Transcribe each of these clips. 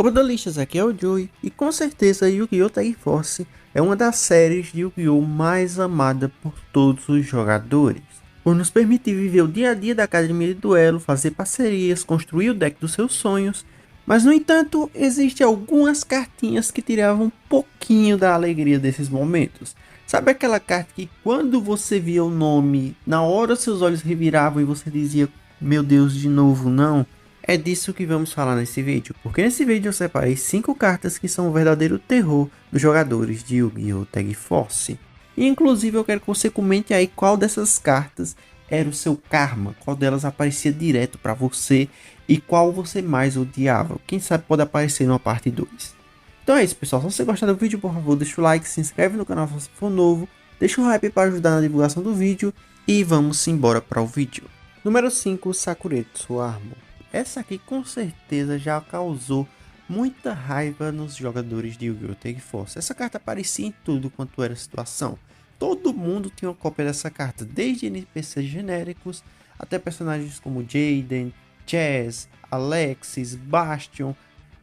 Obradalistas, aqui é o Joey, e com certeza Yu-Gi-Oh! Tag Force é uma das séries de Yu-Gi-Oh! Mais amada por todos os jogadores, por nos permitir viver o dia a dia da academia de duelo, fazer parcerias, construir o deck dos seus sonhos, mas no entanto, existem algumas cartinhas que tiravam um pouquinho da alegria desses momentos. Sabe aquela carta que quando você via o nome, na hora seus olhos reviravam e você dizia, meu Deus, de novo não? É disso que vamos falar nesse vídeo, porque nesse vídeo eu separei 5 cartas que são o verdadeiro terror dos jogadores de Yu-Gi-Oh! Tag Force. E inclusive eu quero que você comente aí qual dessas cartas era o seu karma, qual delas aparecia direto para você e qual você mais odiava. Quem sabe pode aparecer numa parte 2. Então é isso, pessoal. Se você gostar do vídeo, por favor, deixa o like, se inscreve no canal se você for novo, deixa o hype para ajudar na divulgação do vídeo e vamos embora para o vídeo. Número 5, Sakuretsu Armor. Essa aqui com certeza já causou muita raiva nos jogadores de Yu-Gi-Oh! Tag Force. Essa carta aparecia em tudo quanto era situação. Todo mundo tinha uma cópia dessa carta, desde NPCs genéricos até personagens como Jaden, Chess, Alexis, Bastion.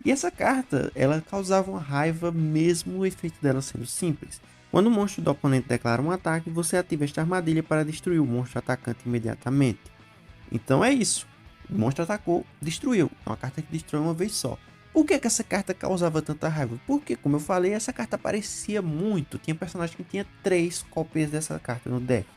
E essa carta, ela causava uma raiva mesmo o efeito dela sendo simples. Quando o monstro do oponente declara um ataque, você ativa esta armadilha para destruir o monstro atacante imediatamente. Então é isso. O monstro atacou, destruiu. É uma carta que destrói uma vez só. Por que essa carta causava tanta raiva? Porque, como eu falei, essa carta aparecia muito. Tinha personagem que tinha 3 cópias dessa carta no deck.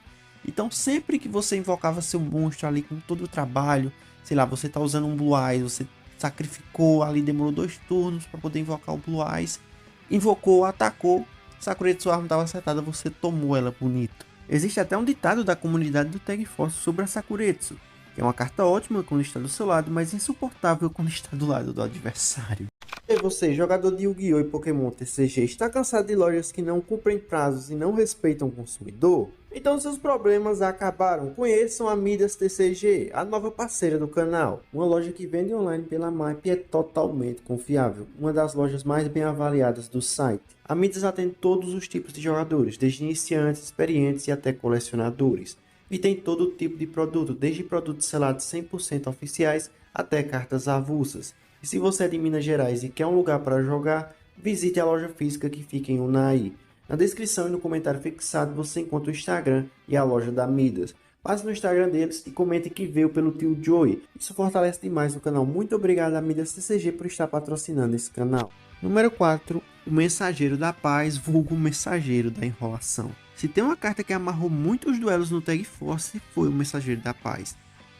Então sempre que você invocava seu monstro ali com todo o trabalho, sei lá, você tá usando um Blue Eyes, você sacrificou ali, demorou 2 turnos para poder invocar o Blue Eyes, invocou, atacou, Sakuretsu Armor estava acertada, você tomou ela bonito. Existe até um ditado da comunidade do Tag Force sobre a Sakuretsu. É uma carta ótima quando está do seu lado, mas insuportável quando está do lado do adversário. E você, jogador de Yu-Gi-Oh! E Pokémon TCG, está cansado de lojas que não cumprem prazos e não respeitam o consumidor? Então seus problemas acabaram. Conheçam a Midas TCG, a nova parceira do canal. Uma loja que vende online pela MAP e é totalmente confiável. Uma das lojas mais bem avaliadas do site. A Midas atende todos os tipos de jogadores, desde iniciantes, experientes e até colecionadores. E tem todo tipo de produto, desde produtos selados 100% oficiais até cartas avulsas. E se você é de Minas Gerais e quer um lugar para jogar, visite a loja física que fica em Unai. Na descrição e no comentário fixado você encontra o Instagram e a loja da Midas. Passe no Instagram deles e comente que veio pelo tio Joey. Isso fortalece demais o canal. Muito obrigado a Midas TCG por estar patrocinando esse canal. Número 4. O Mensageiro da Paz, vulgo Mensageiro da Enrolação. Se tem uma carta que amarrou muitos duelos no Tag Force, foi o Mensageiro da Paz.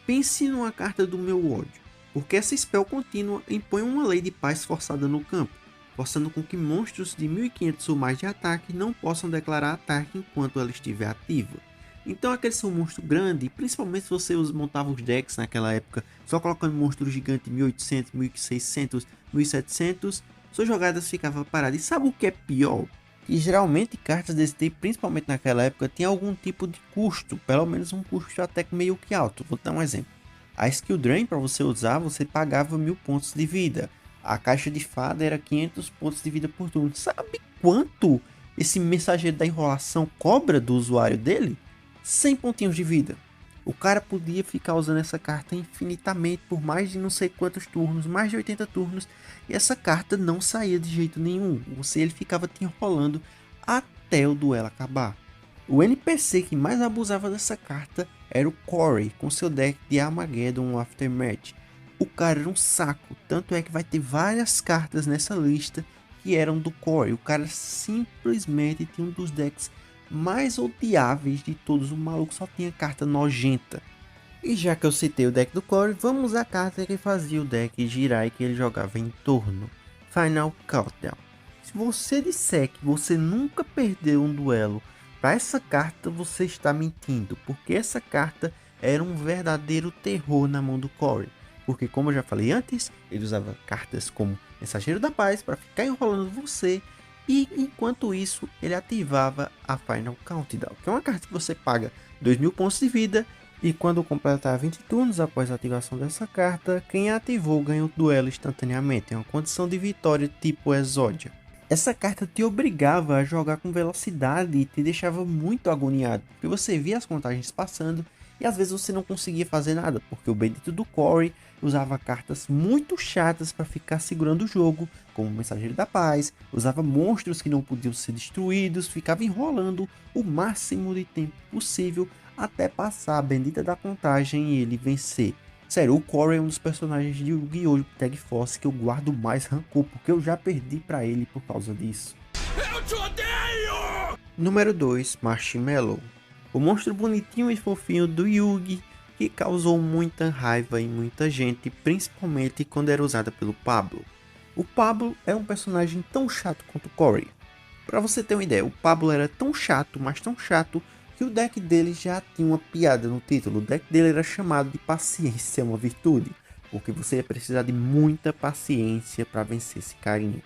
Pense numa carta do meu ódio, porque essa spell contínua impõe uma lei de paz forçada no campo, forçando com que monstros de 1500 ou mais de ataque não possam declarar ataque enquanto ela estiver ativa. Então aquele seu monstro grande, principalmente se você montava os decks naquela época, só colocando monstros gigantes 1800, 1600, 1700, suas jogadas ficavam paradas. E sabe o que é pior? E geralmente cartas desse tipo, principalmente naquela época, tinha algum tipo de custo, pelo menos um custo até meio que alto. Vou dar um exemplo. A Skill Drain, para você usar, você pagava 1000 pontos de vida. A caixa de fada era 500 pontos de vida por turno. Sabe quanto esse Mensageiro da Enrolação cobra do usuário dele? 100 pontinhos de vida. O cara podia ficar usando essa carta infinitamente por mais de não sei quantos turnos, mais de 80 turnos, e essa carta não saía de jeito nenhum. Ele ficava te enrolando até o duelo acabar. O NPC que mais abusava dessa carta era o Corey, com seu deck de Armageddon Aftermath. O cara era um saco, tanto é que vai ter várias cartas nessa lista que eram do Corey. O cara simplesmente tinha um dos decks mais odiáveis de todos. O maluco só tinha carta nojenta. E já que eu citei o deck do Corey, vamos à carta que fazia o deck girar e que ele jogava em torno. Final Countdown. Se você disser que você nunca perdeu um duelo para essa carta, você está mentindo, porque essa carta era um verdadeiro terror na mão do Corey. Porque, como eu já falei antes, ele usava cartas como Mensageiro da Paz para ficar enrolando você. E enquanto isso, ele ativava a Final Countdown, que é uma carta que você paga 2000 pontos de vida. E quando completar 20 turnos após a ativação dessa carta, quem a ativou ganha o duelo instantaneamente. É uma condição de vitória tipo Exódia. Essa carta te obrigava a jogar com velocidade e te deixava muito agoniado, porque você via as contagens passando e às vezes você não conseguia fazer nada, porque o bendito do Corey usava cartas muito chatas para ficar segurando o jogo, como o Mensageiro da Paz, usava monstros que não podiam ser destruídos, ficava enrolando o máximo de tempo possível até passar a bendita da contagem e ele vencer. Sério, o Corey é um dos personagens de Yu-Gi-Oh! Tag Force que eu guardo mais rancor, porque eu já perdi pra ele por causa disso. Eu te odeio! Número 2, Marshmallow. O monstro bonitinho e fofinho do Yugi, que causou muita raiva em muita gente, principalmente quando era usada pelo Pablo. O Pablo é um personagem tão chato quanto o Corey. Pra você ter uma ideia, o Pablo era tão chato, mas tão chato, que o deck dele já tinha uma piada no título. O deck dele era chamado de Paciência é uma Virtude, porque você ia precisar de muita paciência para vencer esse carinha.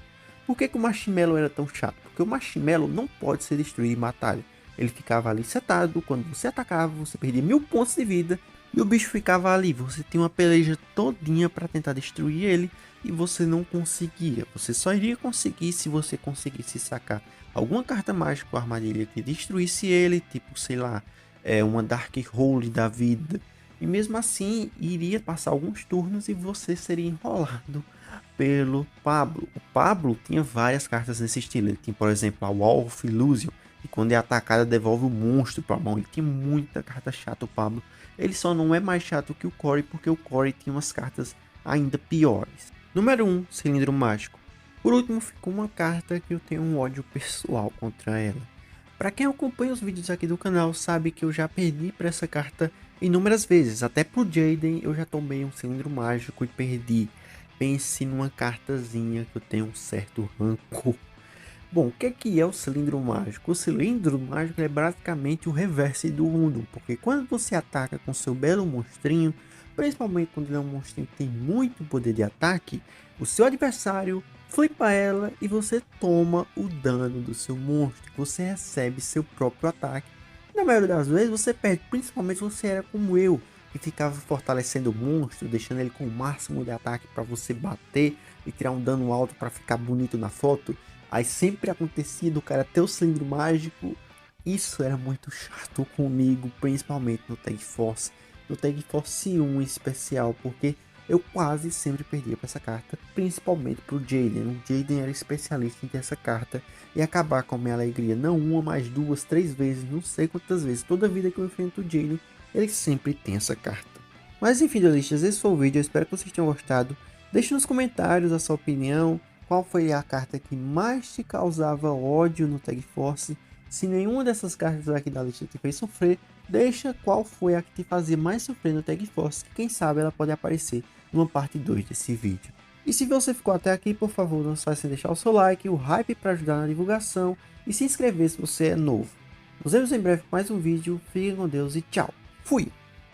Por que o Marshmallow era tão chato? Porque o Marshmallow não pode ser destruído em batalha. Ele ficava ali setado, quando você atacava, você perdia 1000 pontos de vida, e o bicho ficava ali. Você tinha uma peleja todinha para tentar destruir ele, e você não conseguia. Você só iria conseguir se você conseguisse sacar alguma carta mágica ou armadilha que destruísse ele, tipo, sei lá, uma Dark Hole da vida. E mesmo assim, iria passar alguns turnos e você seria enrolado pelo Pablo. O Pablo tinha várias cartas nesse estilo. Ele tinha, por exemplo, a Wall of Illusion, e quando é atacada devolve o monstro para a mão. Ele tinha muita carta chata, o Pablo. Ele só não é mais chato que o Corey, porque o Corey tinha umas cartas ainda piores. Número 1, Cilindro Mágico. Por último, ficou uma carta que eu tenho um ódio pessoal contra ela. Para quem acompanha os vídeos aqui do canal, sabe que eu já perdi para essa carta inúmeras vezes. Até pro Jaden eu já tomei um Cilindro Mágico e perdi. Pense numa cartazinha que eu tenho um certo rancor. Bom, o que é o Cilindro Mágico? O Cilindro Mágico é basicamente o reverse do Uno, porque quando você ataca com seu belo monstrinho, principalmente quando ele é um monstrinho que tem muito poder de ataque, o seu adversário flipa ela e você toma o dano do seu monstro. Você recebe seu próprio ataque. Na maioria das vezes você perde, principalmente se você era como eu, que ficava fortalecendo o monstro, deixando ele com o máximo de ataque para você bater e tirar um dano alto para ficar bonito na foto. Aí sempre acontecia do cara ter o cilindro mágico. Isso era muito chato comigo, principalmente no Tag Force. No Tag Force 1 em especial, porque eu quase sempre perdia para essa carta, principalmente pro Jaden. O Jaden era especialista em ter essa carta e acabar com a minha alegria. Não uma, mas duas, três vezes, não sei quantas vezes. Toda vida que eu enfrento o Jaden, ele sempre tem essa carta. Mas enfim, duelistas, esse foi o vídeo. Eu espero que vocês tenham gostado. Deixe nos comentários a sua opinião. Qual foi a carta que mais te causava ódio no Tag Force? Se nenhuma dessas cartas aqui da lista te fez sofrer, deixa qual foi a que te fazia mais sofrer no Tag Force, que quem sabe ela pode aparecer numa parte 2 desse vídeo. E se você ficou até aqui, por favor, não se esqueça de deixar o seu like, o hype para ajudar na divulgação e se inscrever se você é novo. Nos vemos em breve com mais um vídeo, fiquem com Deus e tchau, fui!